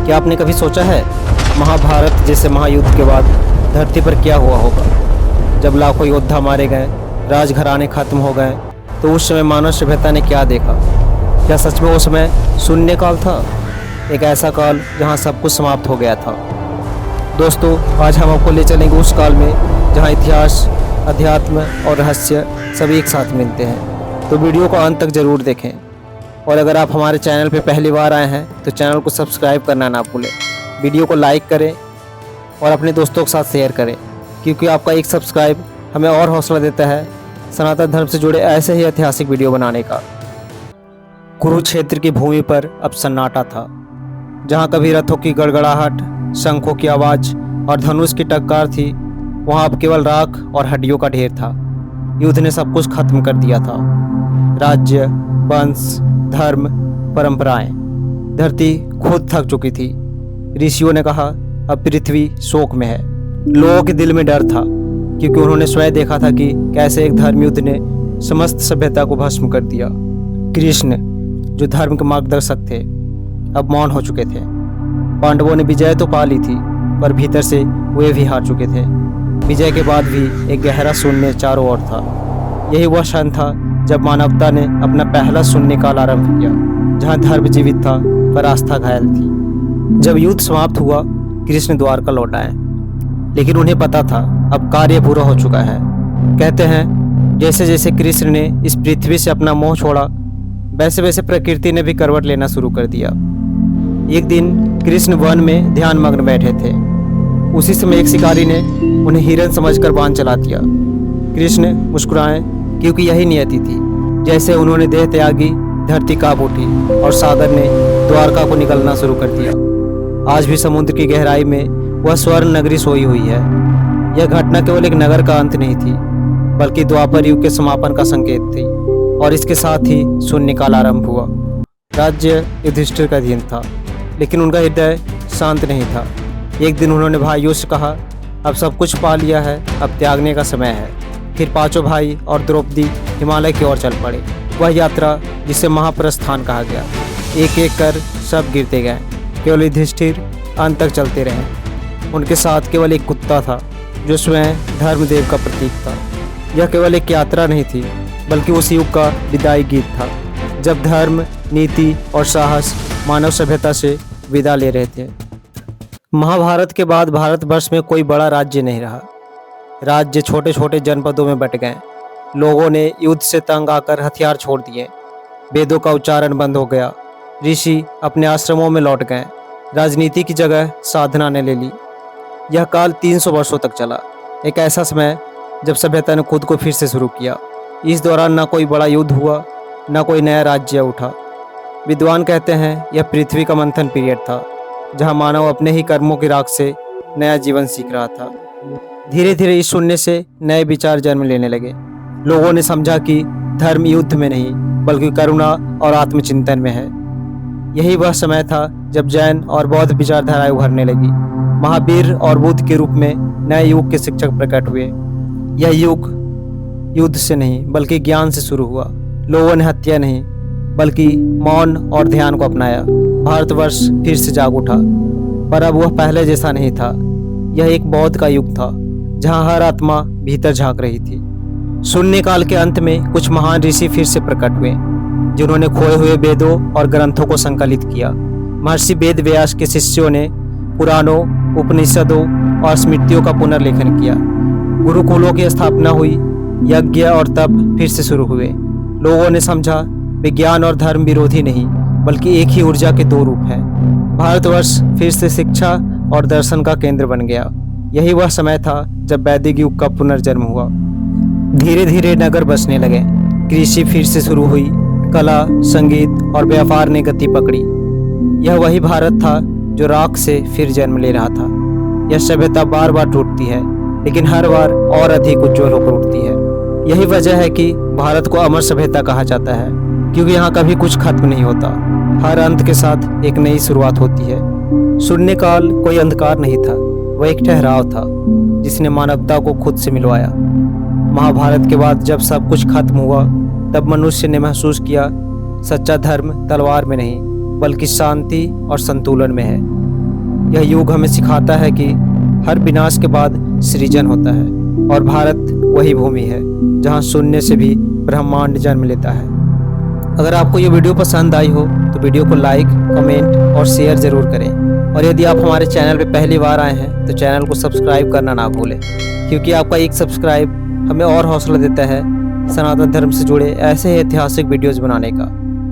क्या आपने कभी सोचा है महाभारत जैसे महायुद्ध के बाद धरती पर क्या हुआ होगा? जब लाखों योद्धा मारे गए, राजघराने खत्म हो गए, तो उस समय मानव सभ्यता ने क्या देखा? क्या सच में उस समय शून्य काल था, एक ऐसा काल जहां सब कुछ समाप्त हो गया था? दोस्तों, आज हम आपको ले चलेंगे उस काल में जहां इतिहास, अध्यात्म और रहस्य सभी एक साथ मिलते हैं। तो वीडियो को अंत तक जरूर देखें, और अगर आप हमारे चैनल पर पहली बार आए हैं तो चैनल को सब्सक्राइब करना ना भूलें। वीडियो को लाइक करें और अपने दोस्तों के साथ शेयर करें, क्योंकि आपका एक सब्सक्राइब हमें और हौसला देता है सनातन धर्म से जुड़े ऐसे ही ऐतिहासिक वीडियो बनाने का। कुरुक्षेत्र की भूमि पर अब सन्नाटा था। जहाँ कभी रथों की गड़गड़ाहट, शंखों की आवाज़ और धनुष की टक्कर थी, वहाँ अब केवल राख और हड्डियों का ढेर था। युद्ध ने सब कुछ खत्म कर दिया था। राज्य, वंश, धर्म, परंपराएं, धरती खुद थक चुकी थी। ऋषियों ने कहा अब पृथ्वी शोक में है। लोगों के दिल में डर था, क्योंकि उन्होंने स्वयं देखा था कि कैसे एक धर्म युद्ध ने समस्त सभ्यता को भस्म कर दिया। कृष्ण, जो धर्म के मार्गदर्शक थे, अब मौन हो चुके थे। पांडवों ने विजय तो पा ली थी, पर भीतर से वे भी हार चुके थे। विजय के बाद भी एक गहरा शून्य चारों ओर था। यही वह क्षण था जब मानवता ने अपना पहला शून्यकाल आरंभ किया, जहां धर्म जीवित था पर आस्था घायल थी। जब युद्ध समाप्त हुआ, कृष्ण द्वारका लौट आए, लेकिन उन्हें पता था अब कार्य पूरा हो चुका है। कहते हैं जैसे जैसे कृष्ण ने इस पृथ्वी से अपना मोह छोड़ा, वैसे वैसे प्रकृति ने भी करवट लेना शुरू कर दिया। एक दिन कृष्ण वन में ध्यान मग्न बैठे थे। उसी समय एक शिकारी ने उन्हें हिरन समझकर बाण चला दिया। कृष्ण मुस्कुराए, क्योंकि यही नियति थी। जैसे उन्होंने देह त्यागी, धरती कांप उठी और सागर ने द्वारका को निकलना शुरू कर दिया। आज भी समुद्र की गहराई में वह स्वर्ण नगरी सोई हुई है। यह घटना केवल एक नगर का अंत नहीं थी, बल्कि द्वापर युग के समापन का संकेत थी। और इसके साथ ही शून्यकाल आरंभ हुआ। राज्य युधिष्ठिर का अधीन था, लेकिन उनका हृदय शांत नहीं था। एक दिन उन्होंने भाइयों से कहा, अब सब कुछ पा लिया है, अब त्यागने का समय है। फिर पांचों भाई और द्रौपदी हिमालय की ओर चल पड़े। वह यात्रा जिसे महाप्रस्थान कहा गया। एक एक कर सब गिरते गए, केवल युधिष्ठिर अंत तक चलते रहे। उनके साथ केवल एक कुत्ता था, जो स्वयं धर्मदेव का प्रतीक था। यह केवल एक यात्रा नहीं थी, बल्कि उस युग का विदाई गीत था, जब धर्म, नीति और साहस मानव सभ्यता से विदा ले रहे थे। महाभारत के बाद भारतवर्ष में कोई बड़ा राज्य नहीं रहा। राज्य छोटे छोटे जनपदों में बट गए। लोगों ने युद्ध से तंग आकर हथियार छोड़ दिए। वेदों का उच्चारण बंद हो गया। ऋषि अपने आश्रमों में लौट गए। राजनीति की जगह साधना ने ले ली। यह काल 300 वर्षों तक चला। एक ऐसा समय जब सभ्यता ने खुद को फिर से शुरू किया। इस दौरान न कोई बड़ा युद्ध हुआ, न कोई नया राज्य उठा। विद्वान कहते हैं यह पृथ्वी का मंथन पीरियड था, जहां मानव अपने ही कर्मों की राख से नया जीवन सीख रहा था। धीरे धीरे इस शून्य से नए विचार जन्म लेने लगे। लोगों ने समझा कि धर्म युद्ध में नहीं, बल्कि करुणा और आत्मचिंतन में है। यही वह समय था जब जैन और बौद्ध विचारधाराएं उभरने लगी। महावीर और बुद्ध के रूप में नए युग के शिक्षक प्रकट हुए। यह युग युद्ध से नहीं, बल्कि ज्ञान से शुरू हुआ। लोगों ने हत्या नहीं, बल्कि मौन और ध्यान को अपनाया। भारतवर्ष फिर से जाग उठा, पर अब वह पहले जैसा नहीं था। यह एक बौद्ध का युग था, जहां हर आत्मा भीतर झांक रही थी। शून्यकाल के अंत में कुछ महान ऋषि फिर से प्रकट हुए, जिन्होंने खोए हुए वेदों और ग्रंथों को संकलित किया। महर्षि वेद व्यास के शिष्यों ने पुराणों, उपनिषदों और स्मृतियों का पुनर्लेखन किया। गुरुकुलों की स्थापना हुई। यज्ञ और तप फिर से शुरू हुए। लोगों ने समझा विज्ञान और धर्म विरोधी नहीं, बल्कि एक ही ऊर्जा के दो रूप हैं। भारतवर्ष फिर से शिक्षा और दर्शन का केंद्र बन गया। यही वह समय था जब वैदिक युग का पुनर्जन्म हुआ। धीरे धीरे नगर बसने लगे। कृषि फिर से शुरू हुई। कला, संगीत और व्यापार ने गति पकड़ी। यह वही भारत था जो राख से फिर जन्म ले रहा था। यह सभ्यता बार बार टूटती है, लेकिन हर बार और अधिक उज्जवल होकर उठती है। यही वजह है कि भारत को अमर सभ्यता कहा जाता है, क्योंकि यहाँ कभी कुछ खत्म नहीं होता। हर अंत के साथ एक नई शुरुआत होती है। शून्यकाल कोई अंधकार नहीं था, वह एक ठहराव था, जिसने मानवता को खुद से मिलवाया। महाभारत के बाद जब सब कुछ खत्म हुआ, तब मनुष्य ने महसूस किया सच्चा धर्म तलवार में नहीं, बल्कि शांति और संतुलन में है। यह युग हमें सिखाता है कि हर विनाश के बाद सृजन होता है और भारत वही भूमि है जहां शून्य से भी ब्रह्मांड जन्म लेता है। अगर आपको ये वीडियो पसंद आई हो तो वीडियो को लाइक, कमेंट और शेयर ज़रूर करें। और यदि आप हमारे चैनल पर पहली बार आए हैं तो चैनल को सब्सक्राइब करना ना भूलें, क्योंकि आपका एक सब्सक्राइब हमें और हौसला देता है सनातन धर्म से जुड़े ऐसे ऐतिहासिक वीडियोज़ बनाने का।